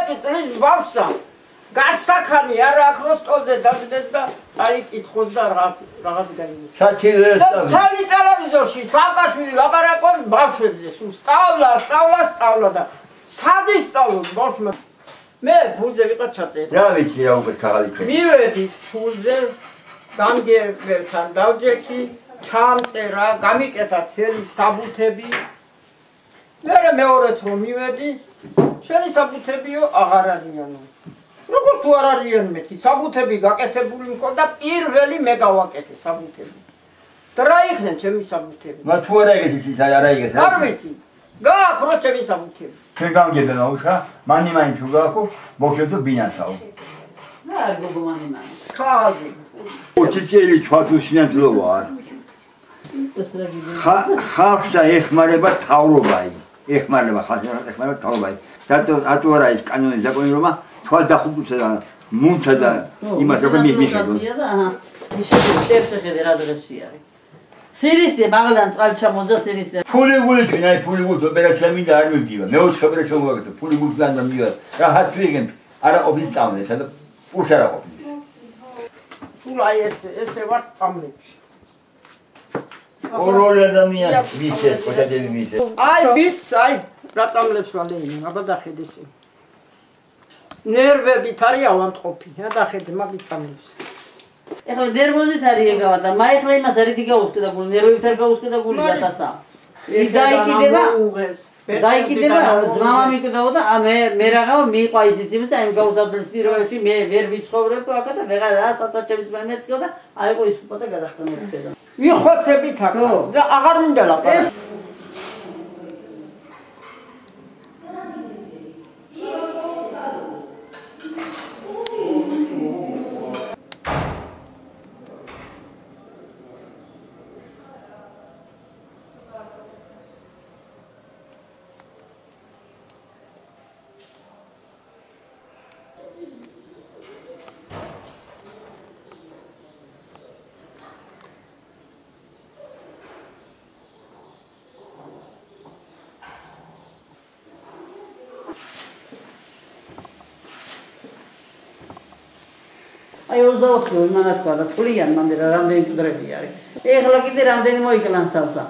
18 წლის ბავშვსა გასახანი არა აქვს სტოლზე დაგდეს და წაიკითხოს და რაღაც გაიგოს. საჩივერს წავიდა. თალი ტელევიზორში სააკაშვილი ლაპარაკობს ბავშვებზე, სულ სწავლა და სად ისწავლოს ბავშვმა? მე ფულზე ვიყავ ჩაწერი. რა ვიცი რა უკვე ქაღალი ქე. მივედით ფულზე, გამგებელთან დავჯექი, ჩამწერა, გამიკეთა თელი საბუთები. მე მეორედ რომ მივედი, შენი საბუთებიო აღარ არიანო. როგორ თუ არ არიან მეთი, საბუთები გაკეთებული მქონდა, პირველი მე გავაკეთე საბუთები. და რა იქნენ ჩემი საბუთები? მა თუ არა ეგეთი არა ეგეთი. არ ვიცი. გააქრო ჩემი საბუთები. ჩვენ გამგებელ აუშა, მაინც თუ გააქო, მოგშევდო ბინასაო. რა არ გოგომანი. ხალხი. უჩიჩელი ჩვათუშინათლოა არ. ხალხსა ეხმარება თავრობაი. ეხმარება თავრობაი. რატო არა ის კანონი ზაკონი რომა თვალ დახუჭა და მუნცა და იმას როგორ მიხედო. ისე შეხედე რა დროში არის. სირისტე მაგალან წყალი ჩამოძა სირისტე. ფული გული თვინაი ფული გული ოპერაცია მინდა არ მივდივა. მე უცხო ოპერაცია მოვაკეთე. ფული გული გან დამივა. რა ჰათვიგენ არა ოფის წამლე და პულს არა ყოფილი. სულ აი ესე ვარ წამლებში. ორ ადამიანი მისე, ხოთადები მისე. აი ბიც, აი რა წამლებს ვალეინო, აბა დახედე ისე. ნერვებით არის ავანტყოფი, რა დახედე მაგის წამლებს. ეხლა ნერვოზით არის ეგავა და მაიხლა იმას არითი გაუსკედა გული, ნერვებით არ გაუსკედა გული დათასა. დაიკიდება, ძმამა მიყიდაო და მე რაღაცა მიყვა ისიც იმის და იმ გაუსაძლის პირობებში მე ვერ ვიცხოვრებ აქ და ვეღარ რა საცაჩების მეცქო და აიყო ის უპა და გადახტომებდა. ვიხოცებით აქ და აღარ მინდა ლაპარაკი. აი 24 იმანაც თქვა და თვლიან მანდ რა რამდენი კუდრები არის. ეხლა კიდე რამდენი მოიკლანს თავსა.